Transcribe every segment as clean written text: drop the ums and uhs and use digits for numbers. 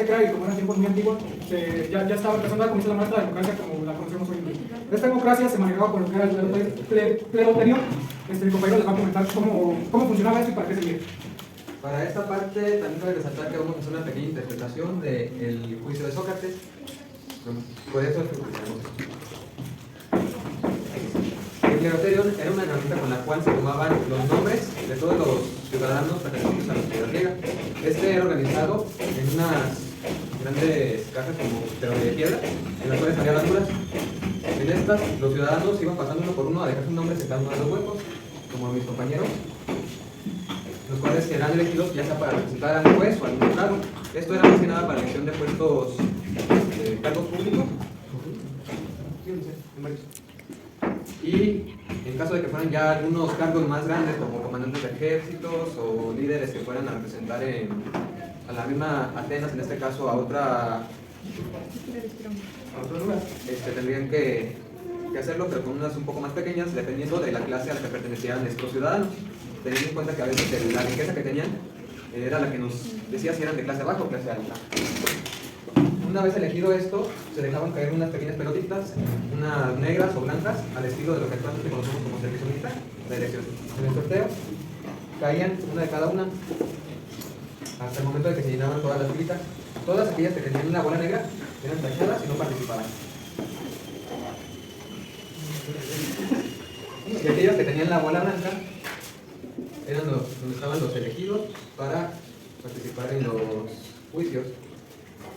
Grecia y como eran tiempos muy antiguos, ya estaba empezando a conocer la marca de democracia como la conocemos hoy en día. Esta democracia se manejaba por lo que era el clero anterior. Mi compañero les va a comentar cómo funcionaba esto y para qué servía. Para esta parte también cabe resaltar que vamos a hacer una pequeña interpretación del juicio de Sócrates. Por eso el cleroterion era una herramienta con la cual se tomaban los nombres de todos los ciudadanos pertenecientes a la sociedad griega. Este era organizado en unas grandes cajas pero de piedra, en las cuales había ranura. En estas, los ciudadanos iban pasando uno por uno a dejar sus nombres en cada uno de los huecos, como mis compañeros, los cuales serán elegidos ya sea para representar al juez o al jurado. Esto era más que nada para la elección de puestos de cargos públicos. Y en caso de que fueran ya algunos cargos más grandes, como comandantes de ejércitos o líderes que fueran a representar a la misma Atenas, en este caso a otra lugar, tendrían que hacerlo, pero con unas un poco más pequeñas, dependiendo de la clase a la que pertenecían estos ciudadanos, teniendo en cuenta que a veces la riqueza que tenían era la que nos decía si eran de clase baja o clase alta. Una vez elegido esto, se dejaban caer unas pequeñas pelotitas, unas negras o blancas, al estilo de lo que actualmente conocemos como servicio militar, la elección. En el sorteo caían una de cada una, hasta el momento de que se llenaban todas las filitas. Todas aquellas que tenían una bola negra eran tachadas y no participaban. Y aquellos que tenían la bola blanca eran donde estaban los elegidos para participar en los juicios.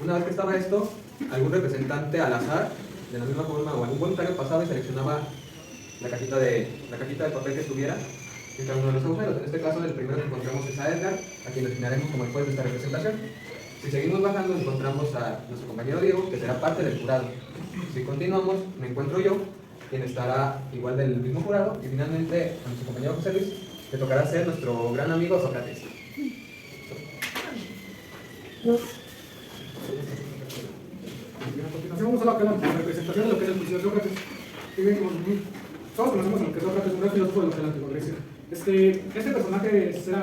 Una vez que estaba esto, algún representante al azar, de la misma forma, o algún voluntario pasaba y seleccionaba la cajita de papel que estuviera en cada uno de los agujeros. En este caso, el primero que encontramos es a Edgar, a quien designaremos como el juez de esta representación. Si seguimos bajando, encontramos a nuestro compañero Diego, que será parte del jurado. Si continuamos, me encuentro yo, quien estará igual del mismo jurado, y finalmente a nuestro compañero José Luis, que tocará ser nuestro gran amigo Sócrates. A continuación vamos a la representación de lo que es el juicio de Sócrates. Todos conocemos a lo que es Sócrates, un gran filósofo de lo que es la antigua Grecia. Este personaje era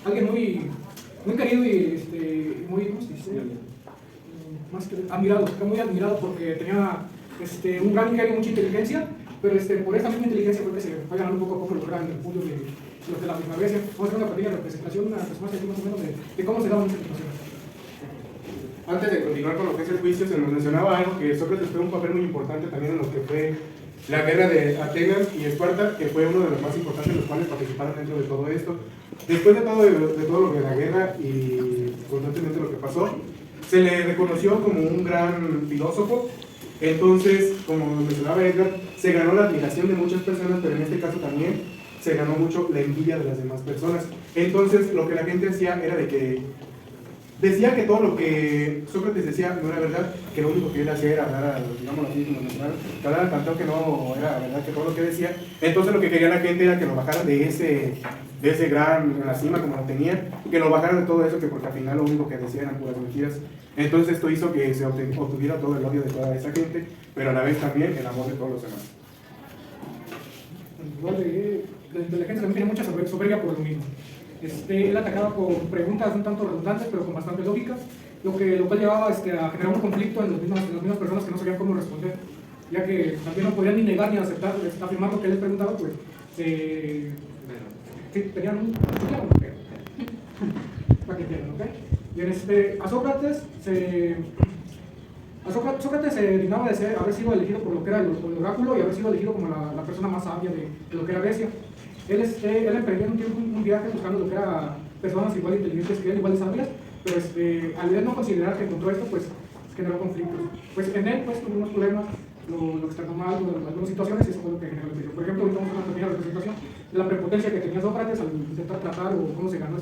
alguien muy querido y muy, ¿cómo se dice? Más que admirado, muy admirado porque tenía un gran ingenio y mucha inteligencia, pero por esa misma inteligencia fue que se fue ganando poco a poco los grandes puntos de los de la misma Grecia. Vamos a hacer una pequeña representación, una representación más o menos de cómo se daban estas situaciones. Antes de continuar con lo que es el juicio, se nos mencionaba algo que Sócrates fue un papel muy importante también en lo que fue la guerra de Atenas y Esparta, que fue uno de los más importantes en los cuales participaron dentro de todo esto. Después de todo lo de la guerra y constantemente lo que pasó, se le reconoció como un gran filósofo. Entonces, como mencionaba Edgar, se ganó la admiración de muchas personas, pero en este caso también se ganó mucho la envidia de las demás personas. Entonces, lo que la gente hacía era de que decía que todo lo que Sócrates decía no era verdad, que lo único que él hacía era hablar, digámoslo así, como mencionaron, que hablara tanto que no era verdad, que todo lo que decía. Entonces lo que quería la gente era que lo bajaran de ese gran, en la cima como lo tenía, que lo bajaran de todo eso, que porque al final lo único que decía eran puras mentiras. Entonces esto hizo que se obtuviera todo el odio de toda esa gente, pero a la vez también el amor de todos los demás. Igual la inteligencia también tiene mucha soberbia por lo mismo. Él atacaba con preguntas un tanto redundantes, pero con bastante lógica, lo cual llevaba a generar un conflicto en las mismas personas que no sabían cómo responder, ya que también no podían ni negar ni aceptar, afirmar lo que él les preguntaba, pues sí, tenían un para que entiendan, ¿ok? Bien, a Sócrates se dignaba de haber sido elegido por lo que era el oráculo y haber sido elegido como la persona más sabia de lo que era Grecia. Él emprendió un viaje buscando lo que era personas igual inteligentes que él, igual de sabias, pero al él no considerar que encontró esto, pues generó conflictos. Pues en él pues tuvo unos problemas, lo externó mal, algunas situaciones, y eso fue lo que generó el juicio. Por ejemplo, ahorita vamos a una pequeña representación de la prepotencia que tenía Sócrates al intentar tratar o cómo se ganó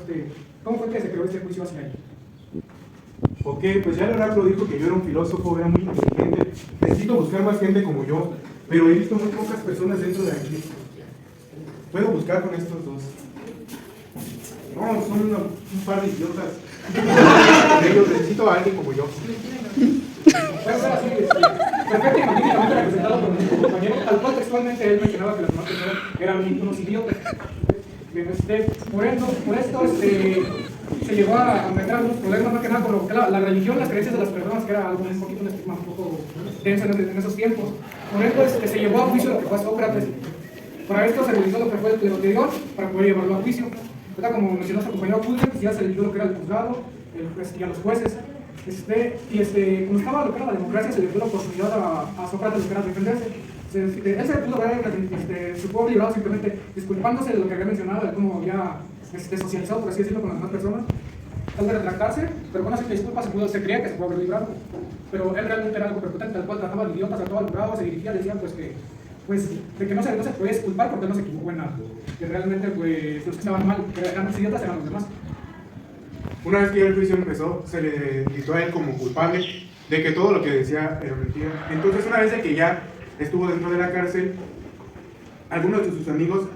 cómo fue que se creó este juicio hacia él. Ok, pues ya el oráculo dijo que yo era un filósofo, era muy inteligente, necesito buscar más gente como yo, pero he visto muy pocas personas dentro de aquí. Puedo buscar con estos dos. No, son un par de idiotas. Yo necesito a alguien como yo. Puede ser así, perfecto y magníficamente representado por nuestro compañero, tal cual textualmente él mencionaba que las demás personas eran unos idiotas. Bien, por esto, se llegó a meter algunos problemas, más que nada con lo que la religión, las creencias de las personas, que era algo un poquito un estigma un poco denso en esos tiempos. Por ejemplo, se llevó a juicio lo que fue Sócrates. Para esto se realizó lo que fue el clerotelión, para poder llevarlo a juicio. ¿Verdad? Como mencionó nuestro compañero Pulsen, pues ya se eligió lo que era el juzgado y a los jueces. Como estaba lo que era la democracia, se le dio la oportunidad a Sócrates lo que era defenderse. Él se pudo ver su pueblo librado simplemente disculpándose de lo que había mencionado, de cómo había socializado, por así decirlo, con las demás personas. Tal vez retractarse, pero con una simple disculpa se creía que se pudo haber librado. Pero él realmente era algo prepotente, al cual trataba de idiotas a todo el jurado, se dirigía, decía de que no se puede disculpar porque él no se equivocó en nada. Que realmente pues los que estaban mal, que eran los idiotas, eran los demás. Una vez que el juicio empezó, se le citó a él como culpable de que todo lo que decía era mentira. Entonces, una vez de que ya estuvo dentro de la cárcel, algunos de sus amigos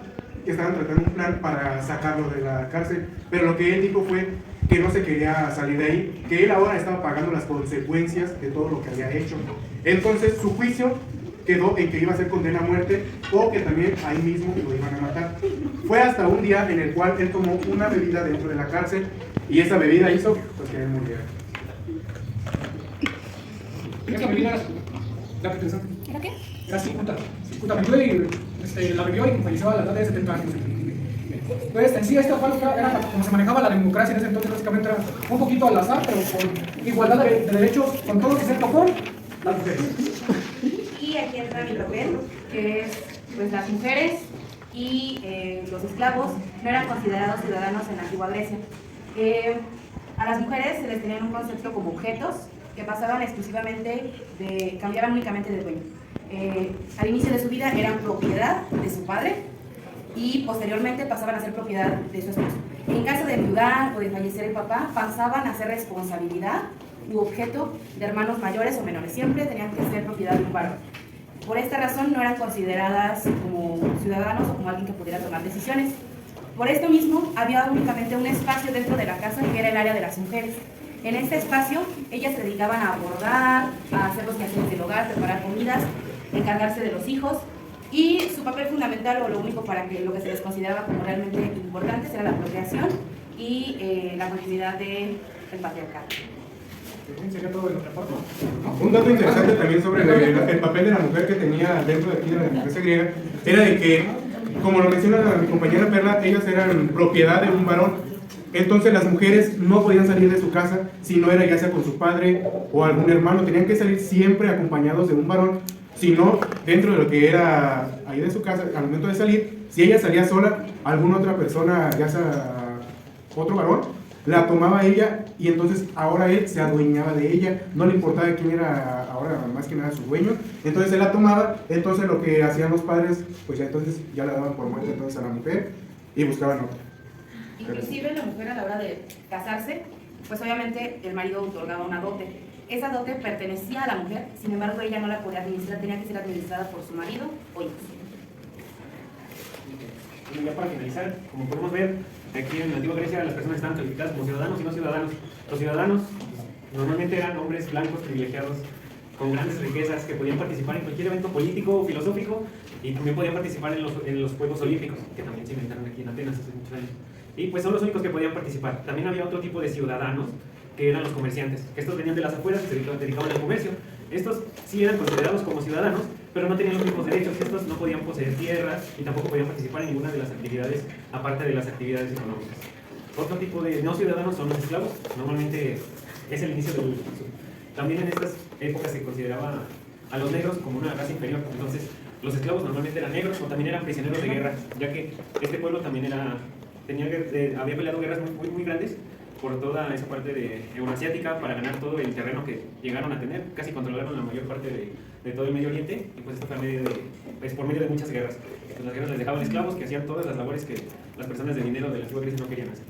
estaban tratando un plan para sacarlo de la cárcel, pero lo que él dijo fue que no se quería salir de ahí, que él ahora estaba pagando las consecuencias de todo lo que había hecho. Entonces, su juicio quedó en que iba a ser condena a muerte o que también ahí mismo lo iban a matar. Fue hasta un día en el cual él tomó una bebida dentro de la cárcel y esa bebida hizo pues, que él muriera. Esa bebida era la que pensaste. ¿Era qué? Era cicuta. Cicuta bebió y la bebió y falleció a la edad de 70 años. Entonces, en sí, esta era como se manejaba la democracia en ese entonces, básicamente era un poquito al azar, pero con igualdad de derechos con todos, excepto con las mujeres. Y aquí entra mi papel, que es, pues las mujeres y los esclavos no eran considerados ciudadanos en la antigua Grecia. A las mujeres se les tenía un concepto como objetos que pasaban exclusivamente cambiaban únicamente de dueño. Al inicio de su vida eran propiedad de su padre y posteriormente pasaban a ser propiedad de su esposo. En caso de enviudar o de fallecer el papá, pasaban a ser responsabilidad u objeto de hermanos mayores o menores. Siempre tenían que ser propiedad de un varón. Por esta razón no eran consideradas como ciudadanos o como alguien que pudiera tomar decisiones. Por esto mismo, había únicamente un espacio dentro de la casa que era el área de las mujeres. En este espacio, ellas se dedicaban a bordar, a hacer los quehaceres del hogar, preparar comidas, encargarse de los hijos, y su papel fundamental o lo único para que lo que se les consideraba como realmente importante era la procreación y la continuidad del patriarcado. Sería todo el reparto, ¿no? Un dato interesante también sobre el papel de la mujer que tenía dentro de aquí de la democracia griega era de que, como lo menciona mi compañera Perla, ellas eran propiedad de un varón. Entonces las mujeres no podían salir de su casa si no era ya sea con su padre o algún hermano, tenían que salir siempre acompañados de un varón, sino dentro de lo que era ahí de su casa. Al momento de salir, si ella salía sola, alguna otra persona, ya sea otro varón, la tomaba ella y entonces ahora él se adueñaba de ella, no le importaba quién era ahora más que nada su dueño, entonces él la tomaba. Entonces lo que hacían los padres, pues ya entonces ya la daban por muerta entonces a la mujer y buscaban otra. Inclusive la mujer a la hora de casarse, pues obviamente el marido otorgaba una dote. Esa dote pertenecía a la mujer, sin embargo ella no la podía administrar, tenía que ser administrada por su marido o hijos. Y ya para finalizar, como podemos ver, aquí en la antigua Grecia las personas estaban calificadas como ciudadanos y no ciudadanos. Los ciudadanos normalmente eran hombres blancos privilegiados con grandes riquezas que podían participar en cualquier evento político o filosófico y también podían participar en los Juegos Olímpicos, que también se inventaron aquí en Atenas hace muchos años. Y pues son los únicos que podían participar. También había otro tipo de ciudadanos, que eran los comerciantes, que estos venían de las afueras y se dedicaban al comercio. Estos sí eran considerados como ciudadanos, pero no tenían los mismos derechos. Estos no podían poseer tierras y tampoco podían participar en ninguna de las actividades, aparte de las actividades económicas. Otro tipo de no ciudadanos son los esclavos. Normalmente es el inicio del... También en estas épocas se consideraba a los negros como una raza inferior. Entonces, los esclavos normalmente eran negros o también eran prisioneros de guerra, ya que este pueblo también había peleado guerras muy grandes por toda esa parte de euroasiática para ganar todo el terreno que llegaron a tener. Casi controlaron la mayor parte de todo el Medio Oriente, y pues esto fue por medio de muchas guerras. Entonces, las guerras les dejaban esclavos que hacían todas las labores que las personas de dinero de la antigua Grecia no querían hacer.